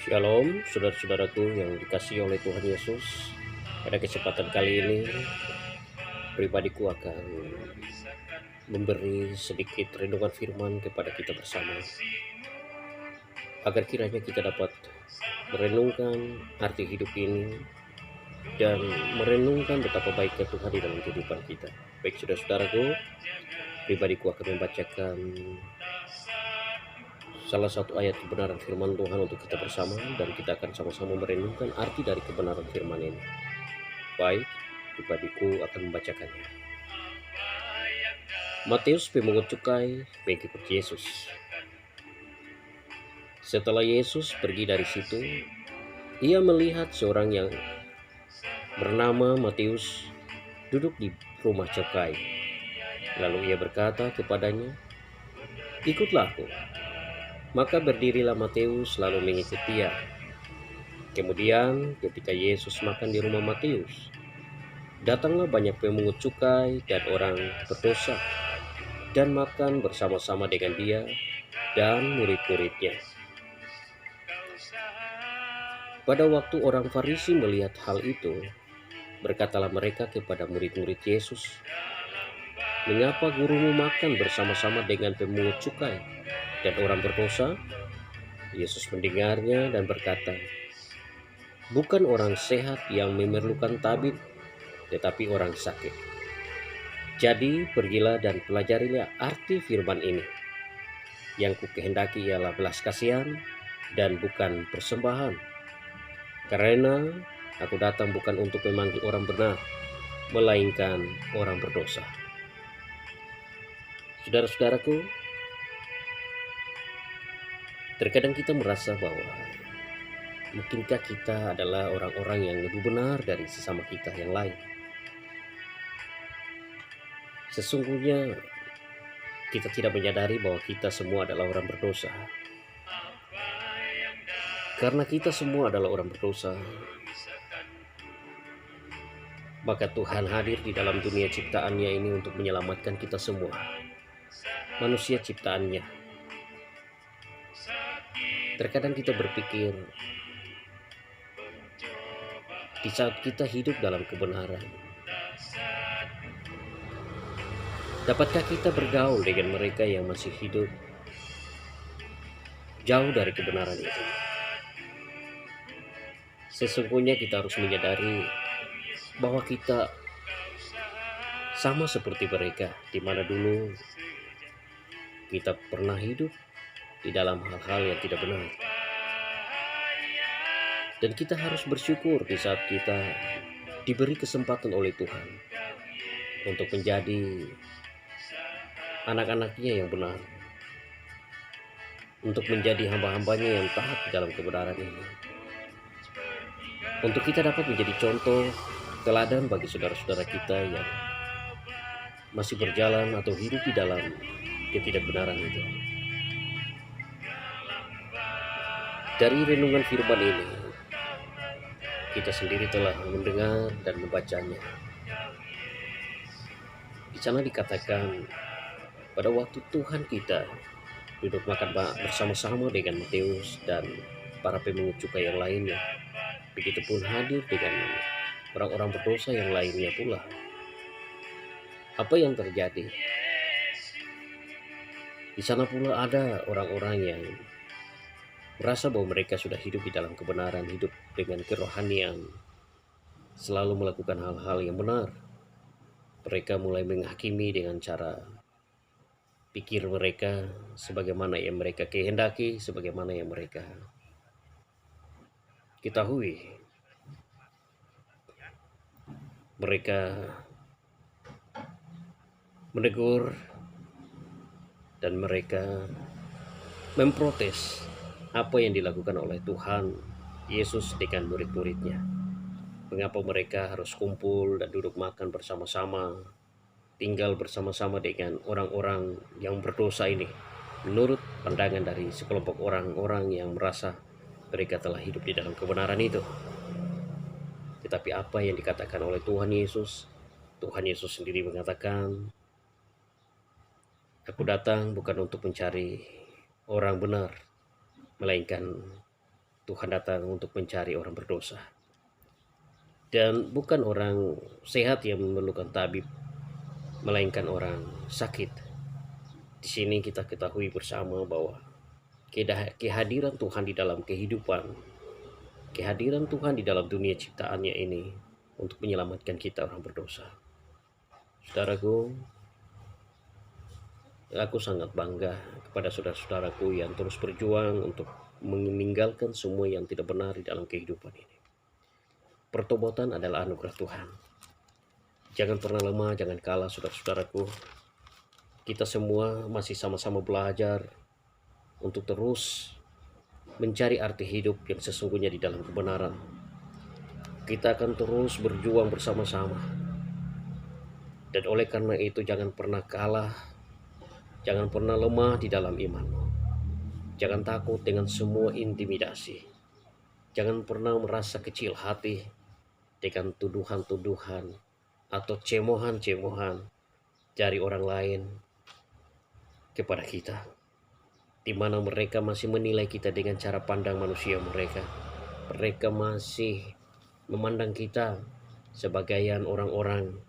Shalom, saudara-saudaraku yang dikasihi oleh Tuhan Yesus. Pada kesempatan kali ini, pribadiku akan memberi sedikit renungan firman kepada kita bersama, agar kiranya kita dapat merenungkan arti hidup ini dan merenungkan betapa baiknya Tuhan di dalam kehidupan kita. Baik saudara-saudaraku, pribadiku akan membacakan salah satu ayat kebenaran firman Tuhan untuk kita bersama, dan kita akan sama-sama merenungkan arti dari kebenaran firman ini. Baik, pribadiku akan membacakannya. Matius pemungut cukai mengikut Yesus. Setelah Yesus pergi dari situ, ia melihat seorang yang bernama Matius duduk di rumah cukai. Lalu ia berkata kepadanya, "Ikutlah aku." Maka berdirilah Matius lalu mengikuti dia. Kemudian ketika Yesus makan di rumah Matius, datanglah banyak pemungut cukai dan orang berdosa dan makan bersama-sama dengan dia dan murid-muridnya. Pada waktu orang Farisi melihat hal itu, berkatalah mereka kepada murid-murid Yesus, "Mengapa gurumu makan bersama-sama dengan pemungut cukai dan orang berdosa?" Yesus mendengarnya dan berkata, "Bukan orang sehat yang memerlukan tabib, tetapi orang sakit. Jadi pergilah dan pelajarilah arti firman ini. Yang kukehendaki ialah belas kasihan dan bukan persembahan. Karena aku datang bukan untuk memanggil orang benar, melainkan orang berdosa." Saudara-saudaraku, terkadang kita merasa bahwa mungkinkah kita adalah orang-orang yang lebih benar dari sesama kita yang lain. Sesungguhnya kita tidak menyadari bahwa kita semua adalah orang berdosa. Karena kita semua adalah orang berdosa, maka Tuhan hadir di dalam dunia ciptaannya ini untuk menyelamatkan kita semua, manusia ciptaannya. Terkadang kita berpikir, di saat kita hidup dalam kebenaran, dapatkah kita bergaul dengan mereka yang masih hidup jauh dari kebenaran itu? Sesungguhnya kita harus menyadari bahwa kita sama seperti mereka, di mana dulu kita pernah hidup di dalam hal-hal yang tidak benar. Dan kita harus bersyukur di saat kita diberi kesempatan oleh Tuhan untuk menjadi anak-anaknya yang benar, untuk menjadi hamba-hambanya yang taat di dalam kebenaran ini, untuk kita dapat menjadi contoh teladan bagi saudara-saudara kita yang masih berjalan atau hidup di dalam ketidakbenaran itu. Dari renungan firman ini, kita sendiri telah mendengar dan membacanya. Di sana dikatakan, pada waktu Tuhan kita duduk makan bersama-sama dengan Matius dan para pemungut cukai yang lainnya, begitupun hadir dengan orang-orang berdosa yang lainnya pula. Apa yang terjadi? Di sana pula ada orang-orang yang merasa bahwa mereka sudah hidup di dalam kebenaran, hidup dengan kerohanian, selalu melakukan hal-hal yang benar. Mereka mulai menghakimi dengan cara pikir mereka, sebagaimana yang mereka kehendaki, sebagaimana yang mereka ketahui. Mereka menegur dan mereka memprotes apa yang dilakukan oleh Tuhan Yesus dengan murid-muridnya. Mengapa mereka harus kumpul dan duduk makan bersama-sama, tinggal bersama-sama dengan orang-orang yang berdosa ini, menurut pandangan dari sekelompok orang-orang yang merasa mereka telah hidup di dalam kebenaran itu. Tetapi apa yang dikatakan oleh Tuhan Yesus? Tuhan Yesus sendiri mengatakan, "Aku datang bukan untuk mencari orang benar, melainkan Tuhan datang untuk mencari orang berdosa. Dan bukan orang sehat yang memerlukan tabib, melainkan orang sakit. Di sini kita ketahui bersama bahwa kehadiran Tuhan di dalam kehidupan, kehadiran Tuhan di dalam dunia ciptaannya ini untuk menyelamatkan kita orang berdosa. Saudaraku, aku sangat bangga kepada saudara-saudaraku yang terus berjuang untuk meninggalkan semua yang tidak benar di dalam kehidupan ini. Pertobatan adalah anugerah Tuhan. Jangan pernah lemah, jangan kalah saudara-saudaraku. Kita semua masih sama-sama belajar untuk terus mencari arti hidup yang sesungguhnya di dalam kebenaran. Kita akan terus berjuang bersama-sama. Dan oleh karena itu jangan pernah kalah, jangan pernah lemah di dalam imanmu. Jangan takut dengan semua intimidasi. Jangan pernah merasa kecil hati dengan tuduhan-tuduhan atau cemohan-cemohan dari orang lain kepada kita, di mana mereka masih menilai kita dengan cara pandang manusia mereka. Mereka masih memandang kita sebagai orang-orang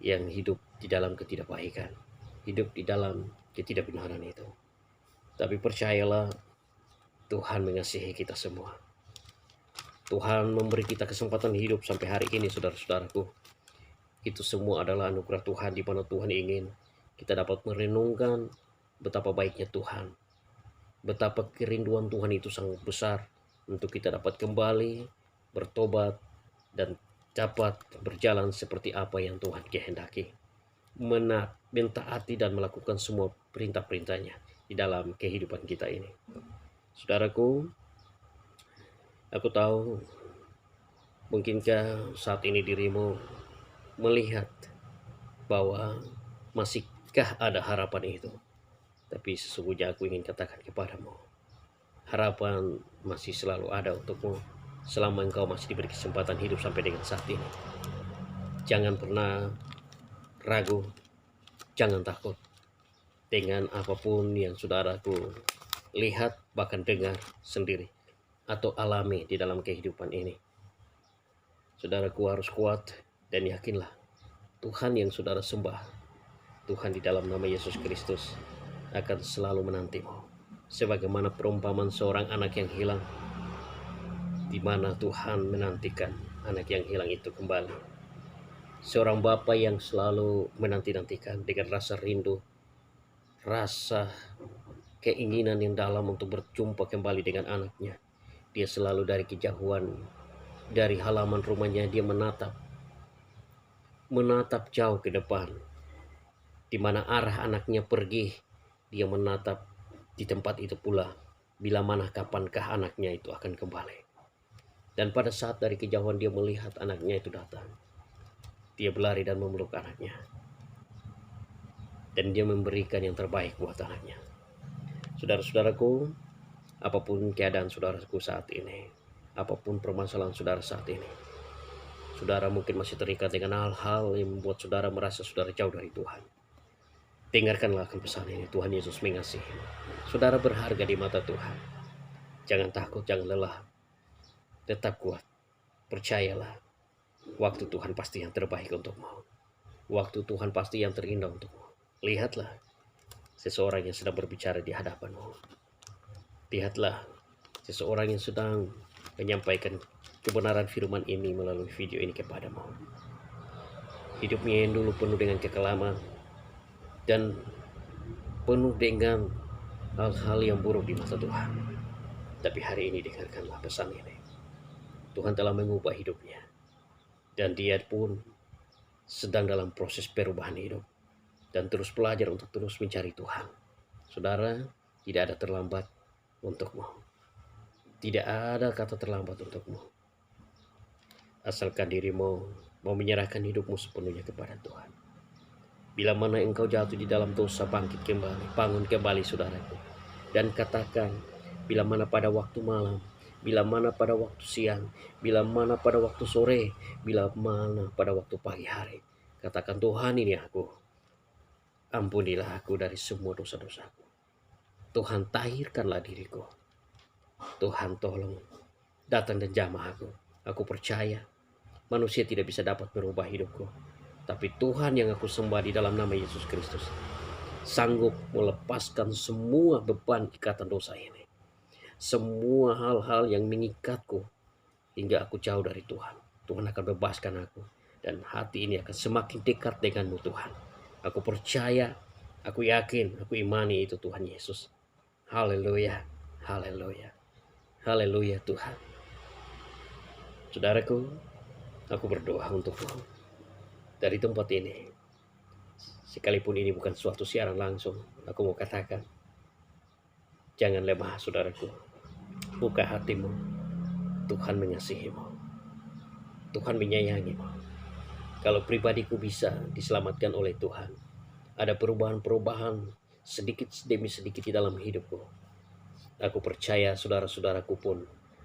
yang hidup di dalam ketidakbaikan, hidup di dalam ketidakbenaran itu. Tapi percayalah, Tuhan mengasihi kita semua. Tuhan memberi kita kesempatan hidup sampai hari ini, saudara-saudaraku. Itu semua adalah anugerah Tuhan, di mana Tuhan ingin kita dapat merenungkan betapa baiknya Tuhan. Betapa kerinduan Tuhan itu sangat besar untuk kita dapat kembali bertobat dan dapat berjalan seperti apa yang Tuhan kehendaki. Mentaati dan melakukan semua perintah-perintahnya di dalam kehidupan kita ini. Saudaraku, aku tahu mungkinkah saat ini dirimu melihat bahwa masihkah ada harapan itu. Tapi sesungguhnya aku ingin katakan kepadamu, harapan masih selalu ada untukmu selama engkau masih diberi kesempatan hidup sampai dengan saat ini. Jangan pernah ragu, jangan takut dengan apapun yang saudaraku lihat bahkan dengar sendiri atau alami di dalam kehidupan ini. Saudaraku harus kuat dan yakinlah Tuhan yang saudara sembah, Tuhan di dalam nama Yesus Kristus, akan selalu menantimu. Sebagaimana perumpamaan seorang anak yang hilang, di mana Tuhan menantikan anak yang hilang itu kembali. Seorang bapa yang selalu menanti-nantikan dengan rasa rindu, rasa keinginan yang dalam untuk berjumpa kembali dengan anaknya. Dia selalu dari kejauhan, dari halaman rumahnya dia menatap jauh ke depan, di mana arah anaknya pergi, dia menatap di tempat itu pula, bila mana kapankah anaknya itu akan kembali. Dan pada saat dari kejauhan dia melihat anaknya itu datang, dia berlari dan memeluk anaknya, dan dia memberikan yang terbaik buat anaknya. Saudara-saudaraku, apapun keadaan saudaraku saat ini, apapun permasalahan saudara saat ini, saudara mungkin masih terikat dengan hal-hal yang membuat saudara merasa saudara jauh dari Tuhan. Dengarkanlah akan pesan ini. Tuhan Yesus mengasihi. Saudara berharga di mata Tuhan. Jangan takut, jangan lelah. Tetap kuat. Percayalah, waktu Tuhan pasti yang terbaik untukmu. Waktu Tuhan pasti yang terindah untukmu. Lihatlah seseorang yang sedang berbicara di hadapanmu. Lihatlah seseorang yang sedang menyampaikan kebenaran firman ini melalui video ini kepadamu. Hidupnya yang dulu penuh dengan kekelaman dan penuh dengan hal-hal yang buruk di mata Tuhan. Tapi hari ini dengarkanlah pesan ini. Tuhan telah mengubah hidupnya, dan dia pun sedang dalam proses perubahan hidup dan terus belajar untuk terus mencari Tuhan. Saudara, tidak ada terlambat untukmu. Tidak ada kata terlambat untukmu. Asalkan dirimu mau menyerahkan hidupmu sepenuhnya kepada Tuhan. Bila mana engkau jatuh di dalam dosa, bangkit kembali, bangun kembali saudaraku. Dan katakan, bila mana pada waktu malam, bila mana pada waktu siang, bila mana pada waktu sore, bila mana pada waktu pagi hari. Katakan, Tuhan ini aku. Ampunilah aku dari semua dosa-dosaku. Tuhan tahirkanlah diriku. Tuhan tolong datang dan jamah aku. Aku percaya manusia tidak bisa dapat merubah hidupku, tapi Tuhan yang aku sembah di dalam nama Yesus Kristus sanggup melepaskan semua beban ikatan dosa ini. Semua hal-hal yang mengikatku hingga aku jauh dari Tuhan. Tuhan akan bebaskan aku. Dan hati ini akan semakin dekat denganmu Tuhan. Aku percaya, aku yakin, aku imani itu Tuhan Yesus. Haleluya, haleluya, haleluya Tuhan. Saudaraku, aku berdoa untukmu dari tempat ini. Sekalipun ini bukan suatu siaran langsung, aku mau katakan, jangan lemah saudaraku. Buka hatimu, Tuhan mengasihimu. Tuhan menyayangimu. Kalau pribadiku bisa diselamatkan oleh Tuhan, ada perubahan-perubahan sedikit demi sedikit di dalam hidupku. Aku percaya saudara-saudaraku pun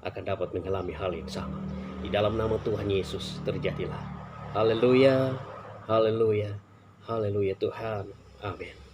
akan dapat mengalami hal yang sama. Di dalam nama Tuhan Yesus terjadilah. Haleluya, haleluya, haleluya Tuhan. Amin.